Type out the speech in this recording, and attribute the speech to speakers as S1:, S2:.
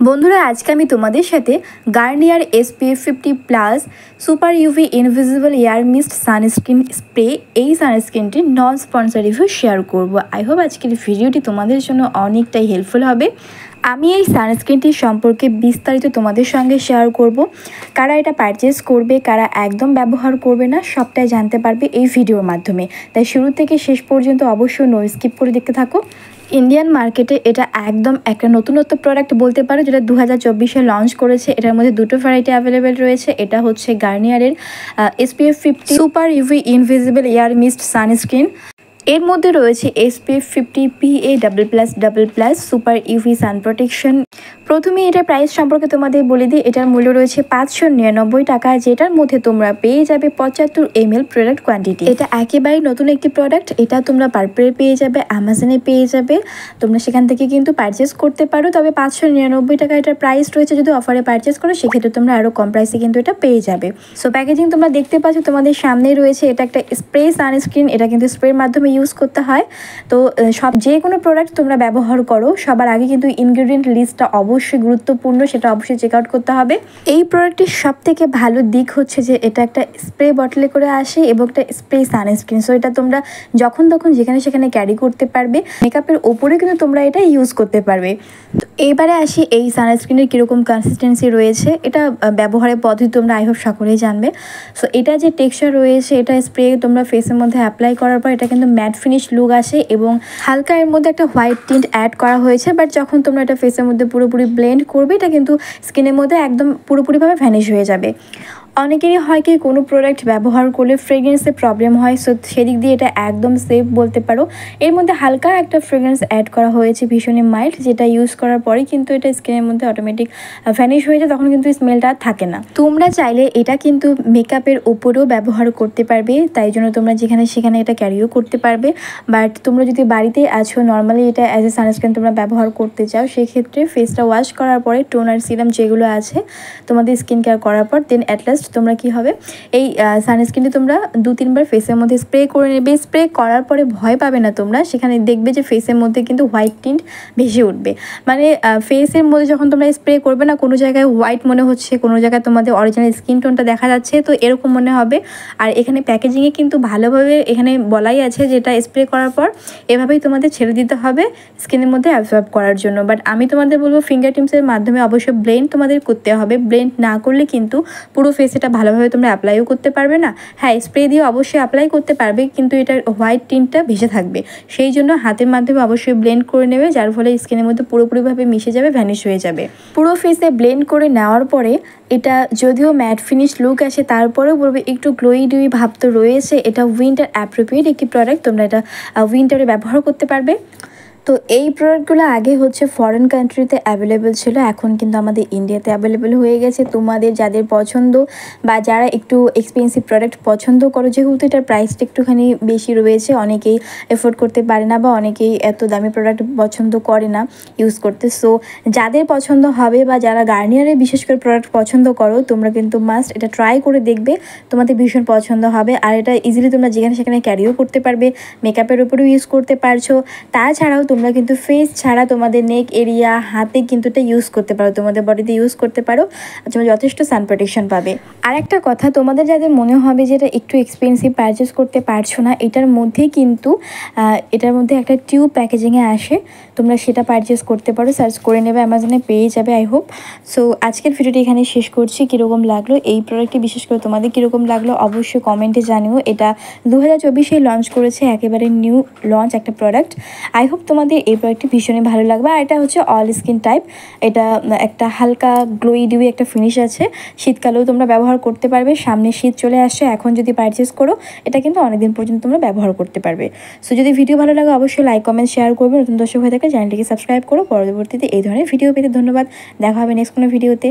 S1: বন্ধুরা আজকে আমি তোমাদের সাথে Garnier SPF 50+ super UV invisible air mist sunscreen spray এই সানস্ক্রিনটি নন স্পন্সর রিভিউ শেয়ার করব। আই হোপ আজকের ভিডিওটি তোমাদের জন্য অনেকটাই হেল্পফুল হবে। আমি এই সানস্ক্রিনটি সম্পর্কে বিস্তারিত তোমাদের সঙ্গে শেয়ার করব। কারা এটা পারচেস করবে, কারা একদম ব্যবহার করবে না, সবটাই জানতে পারবে এই ভিডিওর মাধ্যমে। তাই শুরু থেকে শেষ পর্যন্ত অবশ্যই নো স্কিপ করে দেখতে থাকো। ইন্ডিয়ান মার্কেটে এটা একদম একটা নতুনত্ব প্রোডাক্ট বলতে পারো, যেটা 2024-এ লঞ্চ করেছে। এটার মধ্যে দুটো ভ্যারাইটি অ্যাভেলেবেল রয়েছে। এটা হচ্ছে গার্নিয়ারের SPF 50 super UV invisible air mist sunscreen. এর মধ্যে রয়েছে SPF 50 PA+++ সুপার ইউভি সান প্রোটেকশন। প্রথমে এটার প্রাইস সম্পর্কে তোমাদের বলে দিই। এটার মূল্য রয়েছে 599 টাকা, যেটার মধ্যে তোমরা পেয়ে যাবে 75 ml প্রোডাক্ট কোয়ান্টিটি। এটা একেবারেই নতুন একটি প্রোডাক্ট। এটা তোমরা পার্পলে পেয়ে যাবে, অ্যামাজনে পেয়ে যাবে, তোমরা সেখান থেকে কিন্তু পারচেস করতে পারো। তবে 599 টাকা এটার প্রাইস রয়েছে। যদি অফারে পারচেস করো সেক্ষেত্রে তোমরা আরও কম প্রাইসে কিন্তু এটা পেয়ে যাবে। সো প্যাকেজিং তোমরা দেখতে পাচ্ছ তোমাদের সামনেই রয়েছে। এটা একটা স্প্রে সানস্ক্রিন। এটা কিন্তু স্প্রের মাধ্যমে ইউজ করতে হয়। তো যে কোনো প্রোডাক্ট তোমরা ব্যবহার করো সবার আগে কিন্তু ইনগ্রেডিয়েন্ট লিস্টটা অবশ্যই গুরুত্বপূর্ণ, সেটা অবশ্যই চেক আউট করতে হবে। এই প্রোডাক্টটির সব থেকে ভালো দিক হচ্ছে যে এটা একটা স্প্রে বটলে করে আসে এবং একটা স্প্রে সানস্ক্রিন। সো এটা তোমরা যখন তখন যেখানে সেখানে ক্যারি করতে পারবে। মেকআপের ওপরে কিন্তু তোমরা এটা ইউজ করতে পারবে। তো এইবারে আসি এই সানস্ক্রিনের কীরকম কনসিস্টেন্সি রয়েছে। এটা ব্যবহারের পদ্ধতি তোমরা আই হোপ সকলেই জানবে। সো এটা যে টেক্সচার রয়েছে, এটা স্প্রে তোমরা ফেসের মধ্যে অ্যাপ্লাই করার পর এটা কিন্তু ম্যাট ফিনিশ লুক আসে এবং হালকা এর মধ্যে একটা হোয়াইট টিন্ট অ্যাড করা হয়েছে। বাট যখন তোমরা এটা ফেসের মধ্যে পুরোপুরি ব্লেন্ড করবে এটা কিন্তু স্কিনের মধ্যে একদম পুরোপুরিভাবে ভ্যানিশ হয়ে যাবে। অনেকেরই হয় কি কোনো প্রোডাক্ট ব্যবহার করলে ফ্রেগরেন্সের প্রবলেম হয়। সো সেদিক দিয়ে এটা একদম সেফ বলতে পারো। এর মধ্যে হালকা একটা ফ্রেগরেন্স অ্যাড করা হয়েছে, ভীষণই মাইল্ড, যেটা ইউজ করার পরে কিন্তু এটা স্কিনের মধ্যে অটোমেটিক ভ্যানিশ হয়ে যায়। তখন কিন্তু স্মেলটা থাকে না। তোমরা চাইলে এটা কিন্তু মেকআপের ওপরেও ব্যবহার করতে পারবে, তাই জন্য তোমরা যেখানে সেখানে এটা ক্যারিও করতে পারবে। বাট তোমরা যদি বাড়িতে আছো, নর্মালি এটা অ্যাজ এ সানস্ক্রিন তোমরা ব্যবহার করতে চাও, সেক্ষেত্রে ফেসটা ওয়াশ করার পরে টোনার সিরাম যেগুলো আছে তোমাদের স্কিন কেয়ার করার পর দেন অ্যাট লাস্ট তোমরা কি হবে এই সানস্ক্রিনটি তোমরা 2-3 বার ফেসের মধ্যে স্প্রে করে নেবে। স্প্রে করার পরে ভয় পাবে না তোমরা, সেখানে দেখবে যে ফেসের মধ্যে কিন্তু হোয়াইট টিন্ট ভেসে উঠবে। মানে ফেসের মধ্যে যখন তোমরা স্প্রে করবে না, কোনো জায়গায় হোয়াইট মনে হচ্ছে, কোনো জায়গায় তোমাদের অরিজিনাল স্কিন টোনটা দেখা যাচ্ছে, তো এরকম মনে হবে। আর এখানে প্যাকেজিংয়ে কিন্তু ভালোভাবে এখানে বলাই আছে যে এটা স্প্রে করার পর এভাবেই তোমাদের ছেড়ে দিতে হবে স্কিনের মধ্যে অ্যাবজর্ব করার জন্য। বাট আমি তোমাদের বলবো ফিঙ্গার টিপসের মাধ্যমে অবশ্যই ব্লেন্ড তোমাদের করতে হবে। ব্লেন্ড না করলে কিন্তু পুরো ফেস এটা ভালোভাবে তোমরা অ্যাপ্লাইও করতে পারবে না। হ্যাঁ, স্প্রে দিয়ে অবশ্যই অ্যাপ্লাই করতে পারবে, কিন্তু এটার হোয়াইট টিন্টটা ভেসে থাকবে। সেই জন্য হাতের মাধ্যমে অবশ্যই ব্লেন্ড করে নেবে, যার ফলে স্কিনের মধ্যে পুরোপুরিভাবে মিশে যাবে, ভ্যানিশ হয়ে যাবে। পুরো ফেসে ব্লেন্ড করে নেওয়ার পরে এটা যদিও ম্যাট ফিনিশ লুক আসে, তারপরেও বলবে একটু গ্লোই ডুই ভাব তো রয়েছে। এটা উইন্টার অ্যাপ্রোপ্রিয়েট একটি প্রোডাক্ট, তোমরা এটা উইন্টারে ব্যবহার করতে পারবে। তো এই প্রোডাক্টগুলো আগে হচ্ছে ফরেন কান্ট্রিতে অ্যাভেলেবেল ছিল, এখন কিন্তু আমাদের ইন্ডিয়াতে অ্যাভেলেবেল হয়ে গেছে। তোমাদের যাদের পছন্দ বা যারা একটু এক্সপেন্সিভ প্রোডাক্ট পছন্দ করো, যেহেতু এটার প্রাইসটা একটুখানি বেশি রয়েছে, অনেকেই এফোর্ড করতে পারে না বা অনেকেই এত দামি প্রোডাক্ট পছন্দ করে না ইউজ করতে। সো যাদের পছন্দ হবে বা যারা গার্নিয়ারের বিশেষ করে প্রোডাক্ট পছন্দ করো, তোমরা কিন্তু মাস্ট এটা ট্রাই করে দেখবে, তোমাদের ভীষণ পছন্দ হবে। আর এটা ইজিলি তোমরা যেখানে সেখানে ক্যারিও করতে পারবে, মেকআপের উপরেও ইউজ করতে পারছো। তাছাড়াও তোমরা কিন্তু ফেস ছাড়া তোমাদের নেক এরিয়া, হাতে কিন্তু এটা ইউজ করতে পারো, তোমাদের বডিতে ইউজ করতে পারো, তোমরা যথেষ্ট সান প্রোটেকশন পাবে। আর একটা কথা, তোমাদের যাদের মনে হবে যে এটা একটু এক্সপেন্সিভ পারচেস করতে পারছো না, এটার মধ্যেই কিন্তু এটার মধ্যে একটা টিউব প্যাকেজিংয়ে আসে, তোমরা সেটা পারচেস করতে পারো, সার্চ করে নেবে, অ্যামাজনে পেয়ে যাবে আই হোপ। সো আজকের ভিডিওটি এখানে শেষ করছি। কীরকম লাগলো এই প্রোডাক্টটি, বিশেষ করে তোমাদের কীরকম লাগলো অবশ্যই কমেন্টে জানিও। এটা 2024-এ লঞ্চ করেছে, একেবারে নিউ লঞ্চ একটা প্রোডাক্ট। আই হোপ তোমাদের এই প্রোডাক্টটি ভীষণই ভালো লাগবে। আর এটা হচ্ছে অল স্কিন টাইপ, এটা একটা হালকা গ্লোই ডিউই একটা ফিনিশ আছে, শীতকালেও তোমরা ব্যবহার করতে পারবে। সামনে শীত চলে আসছে, এখন যদি পারচেস করো এটা কিন্তু অনেকদিন পর্যন্ত তোমরা ব্যবহার করতে পারবে। সো যদি ভিডিও ভালো লাগে অবশ্যই লাইক, কমেন্ট, শেয়ার করবে। নতুন দর্শক হয়ে থাকলে চ্যানেলটিকে সাবস্ক্রাইব করো। পরবর্তীতে এই ধরনের ভিডিও পেতে ধন্যবাদ। দেখা হবে নেক্সট কোনো ভিডিওতে।